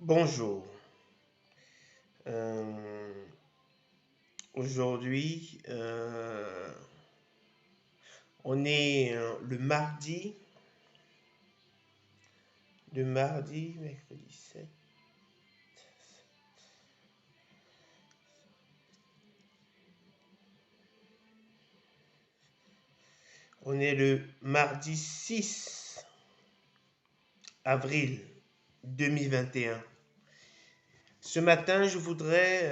Bonjour. Euh, Aujourd'hui, on est mercredi 7. On est le mardi 6 avril 2021. Ce matin, je voudrais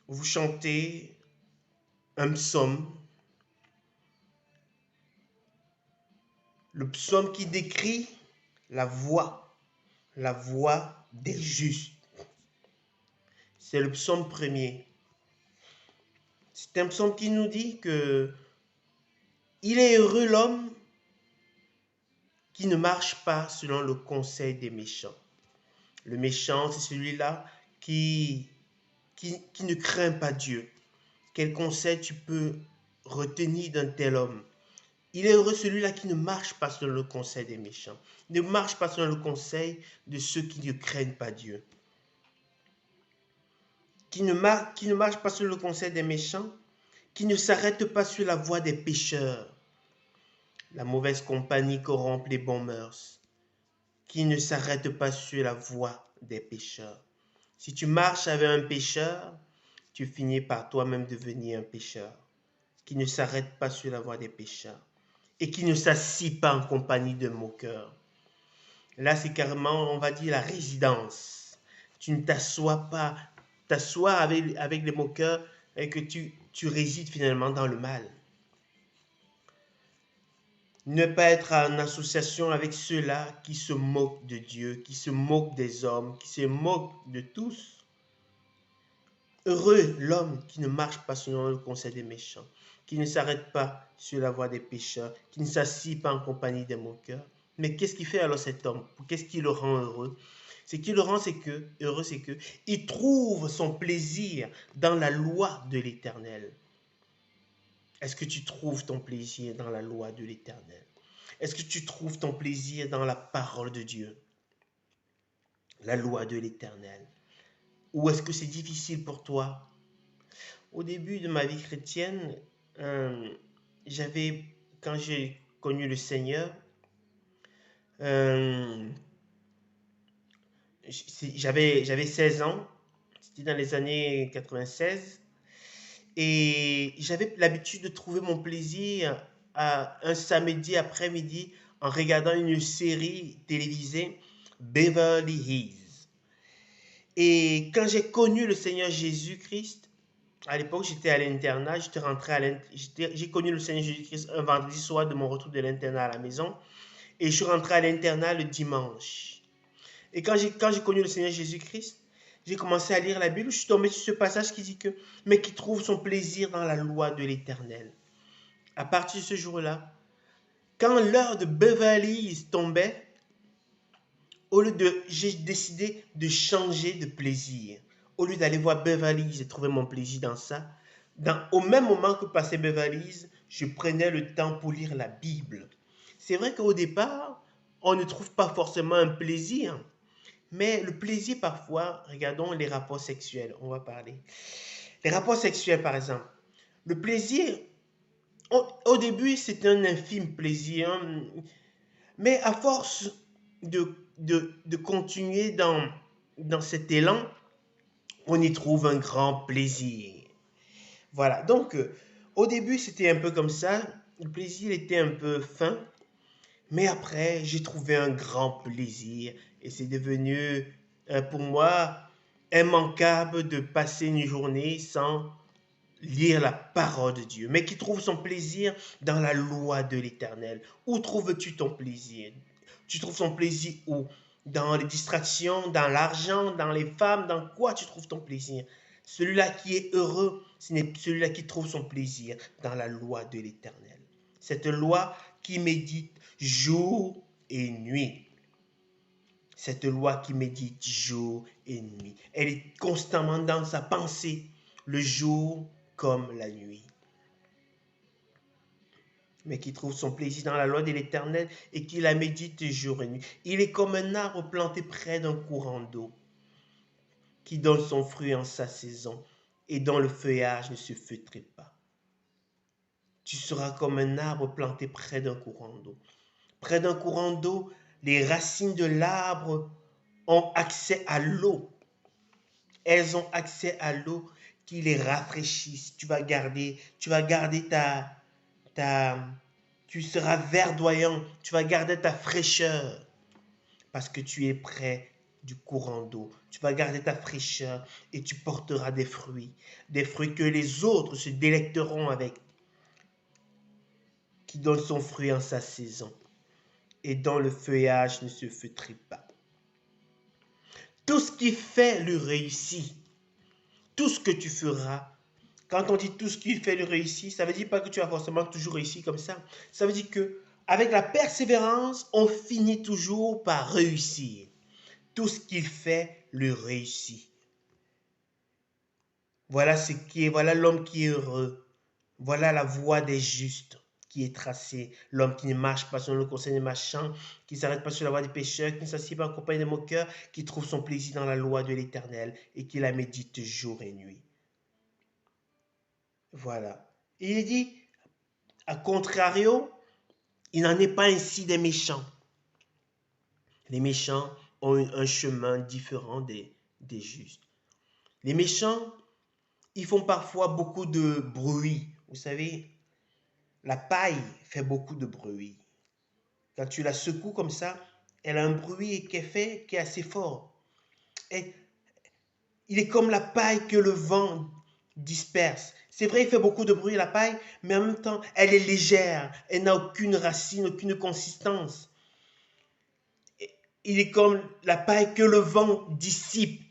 vous chanter un psaume, le psaume qui décrit la la voie des justes. C'est le psaume premier. C'est un psaume qui nous dit que il est heureux l'homme qui ne marche pas selon le conseil des méchants. Le méchant, c'est celui-là qui ne craint pas Dieu. Quel conseil tu peux retenir d'un tel homme? Il est heureux celui-là qui ne marche pas selon le conseil des méchants, ne marche pas selon le conseil de ceux qui ne craignent pas Dieu, qui ne marche pas selon le conseil des méchants, qui ne s'arrête pas sur la voie des pécheurs. La mauvaise compagnie corrompt les bons mœurs, qui ne s'arrête pas sur la voie des pécheurs. Si tu marches avec un pécheur, tu finis par toi-même devenir un pécheur, qui ne s'arrête pas sur la voie des pécheurs et qui ne s'assit pas en compagnie de moqueurs. Là, c'est carrément, on va dire, la résidence. Tu ne t'assois pas, t'assois avec les moqueurs et que tu résides finalement dans le mal. Ne pas être en association avec ceux-là qui se moquent de Dieu, qui se moquent des hommes, qui se moquent de tous. Heureux l'homme qui ne marche pas selon le conseil des méchants, qui ne s'arrête pas sur la voie des pécheurs, qui ne s'assied pas en compagnie des moqueurs. Mais qu'est-ce qui fait alors cet homme? Qu'est-ce qui le rend heureux? Ce qui le rend heureux, c'est que il trouve son plaisir dans la loi de l'Éternel. Est-ce que tu trouves ton plaisir dans la loi de l'Éternel? Est-ce que tu trouves ton plaisir dans la parole de Dieu, la loi de l'Éternel? Ou est-ce que c'est difficile pour toi? Au début de ma vie chrétienne, euh, j'avais, quand j'ai connu le Seigneur, euh, j'avais 16 ans, c'était dans les années 96, et j'avais l'habitude de trouver mon plaisir à un samedi après-midi en regardant une série télévisée, Beverly Hills. Et quand j'ai connu le Seigneur Jésus-Christ, à l'époque, j'étais à l'internat, j'ai connu le Seigneur Jésus-Christ un vendredi soir de mon retour de l'internat à la maison, et je suis rentré à l'internat le dimanche. Et quand j'ai connu le Seigneur Jésus-Christ, j'ai commencé à lire la Bible, je suis tombé sur ce passage qui dit que, mais qui trouve son plaisir dans la loi de l'Éternel. À partir de ce jour-là, quand l'heure de Beverly Hills tombait, j'ai décidé de changer de plaisir. Au lieu d'aller voir Beverly Hills et trouver mon plaisir dans ça, au même moment que passait Beverly Hills, je prenais le temps pour lire la Bible. C'est vrai qu'au départ, on ne trouve pas forcément un plaisir, mais le plaisir parfois, regardons les rapports sexuels, on va parler. Les rapports sexuels par exemple. Le plaisir, au début, c'est un infime plaisir, hein, mais à force de continuer dans cet élan, on y trouve un grand plaisir. Voilà, donc au début c'était un peu comme ça, le plaisir était un peu fin, mais après j'ai trouvé un grand plaisir et c'est devenu pour moi immanquable de passer une journée sans lire la parole de Dieu, mais qui trouve son plaisir dans la loi de l'Éternel. Où trouves-tu ton plaisir? Tu trouves ton plaisir où? Dans les distractions, dans l'argent, dans les femmes, dans quoi tu trouves ton plaisir? Celui-là qui est heureux, ce n'est celui-là qui trouve son plaisir dans la loi de l'Éternel. Cette loi qui médite jour et nuit. Cette loi qui médite jour et nuit. Elle est constamment dans sa pensée, le jour comme la nuit. mais qui trouve son plaisir dans la loi de l'Éternel et qui la médite jour et nuit. Il est comme un arbre planté près d'un courant d'eau, qui donne son fruit en sa saison et dont le feuillage ne se feutre pas. Tu seras comme un arbre planté près d'un courant d'eau. Près d'un courant d'eau, les racines de l'arbre ont accès à l'eau. Elles ont accès à l'eau qui les rafraîchissent. Tu vas garder tu seras verdoyant, tu vas garder ta fraîcheur parce que tu es près du courant d'eau. Tu vas garder ta fraîcheur et tu porteras des fruits que les autres se délecteront avec, qui donne son fruit en sa saison et dont le feuillage ne se feutre pas. Tout ce qui fait le réussit. Tout ce que tu feras. Quand on dit tout ce qui fait le réussit, ça ne veut dire pas que tu as forcément toujours réussi comme ça. Ça veut dire que avec la persévérance, on finit toujours par réussir. Tout ce qu'il fait le réussit. Voilà l'homme qui est heureux. Voilà la voie des justes qui est tracée. L'homme qui ne marche pas selon le conseil des méchants, qui ne s'arrête pas sur la voie des pécheurs, qui ne s'assied pas en compagnie des moqueurs, qui trouve son plaisir dans la loi de l'Éternel et qui la médite jour et nuit. Voilà. Et il dit, à contrario, il n'en est pas ainsi des méchants. Les méchants ont un chemin différent des justes. Les méchants, ils font parfois beaucoup de bruit. Vous savez, la paille fait beaucoup de bruit. Quand tu la secoues comme ça, elle a un bruit qui est assez fort. Et il est comme la paille que le vent disperse. C'est vrai, il fait beaucoup de bruit la paille, mais en même temps, elle est légère. Elle n'a aucune racine, aucune consistance. Il est comme la paille que le vent dissipe.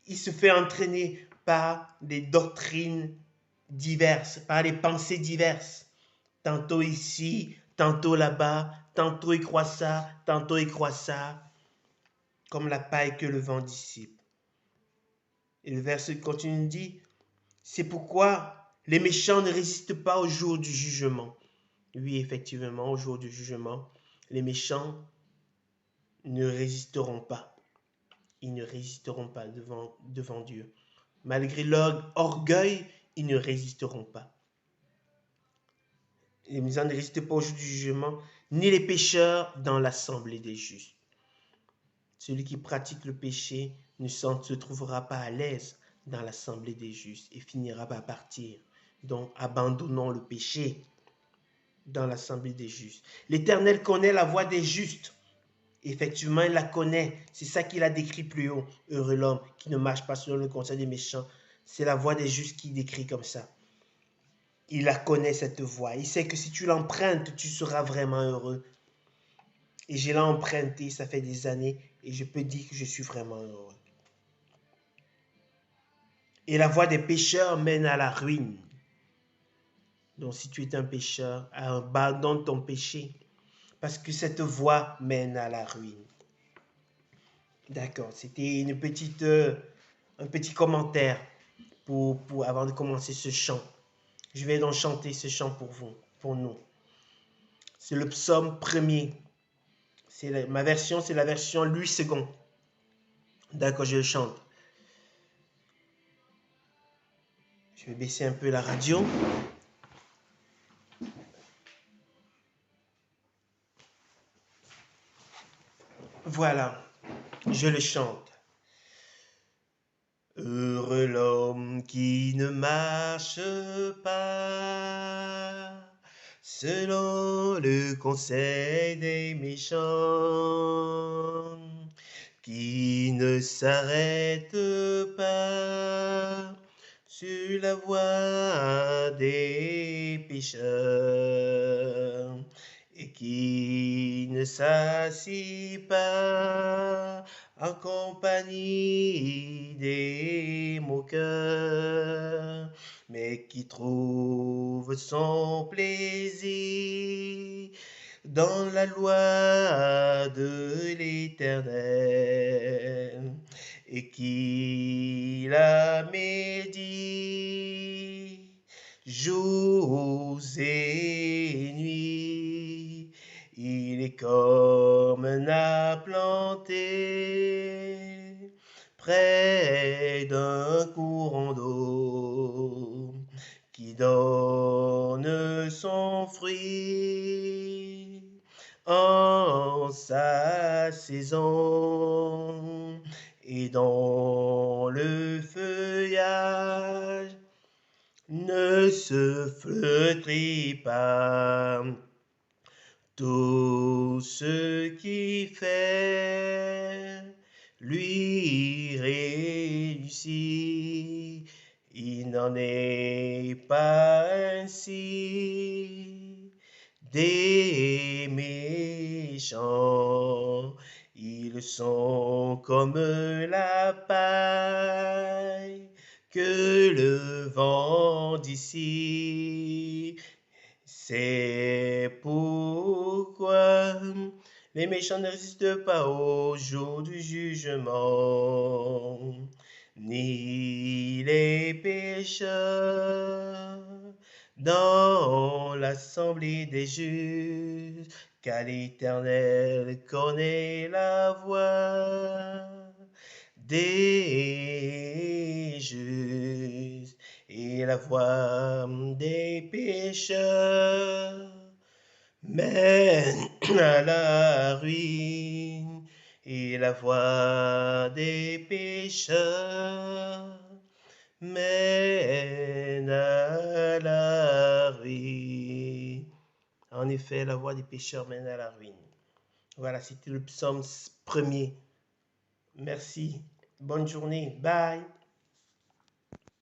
Il se fait entraîner par des doctrines diverses, par des pensées diverses. Tantôt ici, tantôt là-bas, tantôt il croit ça, tantôt il croit ça, comme la paille que le vent dissipe. Et le verset continue de dire, c'est pourquoi les méchants ne résistent pas au jour du jugement. Oui, effectivement, au jour du jugement, les méchants ne résisteront pas. Ils ne résisteront pas devant Dieu. Malgré leur orgueil, ils ne résisteront pas. Les méchants ne résistent pas au jour du jugement, ni les pécheurs dans l'assemblée des justes. Celui qui pratique le péché ne se trouvera pas à l'aise dans l'assemblée des justes et finira par partir. Donc, abandonnons le péché dans l'assemblée des justes. L'Éternel connaît la voie des justes. Effectivement, il la connaît. C'est ça qu'il a décrit plus haut. Heureux l'homme qui ne marche pas selon le conseil des méchants. C'est la voie des justes qu'il décrit comme ça. Il la connaît, cette voie. Il sait que si tu l'empruntes, tu seras vraiment heureux. Et je l'ai emprunté, ça fait des années, et je peux dire que je suis vraiment heureux. Et la voie des pécheurs mène à la ruine. Donc si tu es un pécheur, abandonne ton péché, parce que cette voie mène à la ruine. D'accord, c'était un petit commentaire avant de commencer ce chant. Je vais donc chanter ce chant pour vous, pour nous. C'est le psaume 1er. Ma version, c'est la version Louis II. D'accord, je le chante. Je vais baisser un peu la radio. Voilà, je le chante. Heureux l'homme qui ne marche pas selon le conseil des méchants, qui ne s'arrête pas sur la voie des pécheurs, et qui ne s'assit pas en compagnie des moqueurs, mais qui trouve son plaisir dans la loi de l'Éternel, et qui la médite jours et nuits. Et comme un arbre planté près d'un courant d'eau qui donne son fruit en sa saison et dont le feuillage ne se flétrit pas. Tout ce qui fait lui réussit. Il n'en est pas ainsi des méchants. Ils sont comme la paille que le vent d'ici. C'est pourquoi les méchants ne résistent pas au jour du jugement, ni les pécheurs dans l'assemblée des justes, car l'Éternel connaît la voie des justes et la voie des pécheurs mène à la ruine, et la voie des pécheurs mène à la ruine. En effet, la voie des pécheurs mène à la ruine. Voilà, c'était le psaume premier. Merci. Bonne journée. Bye.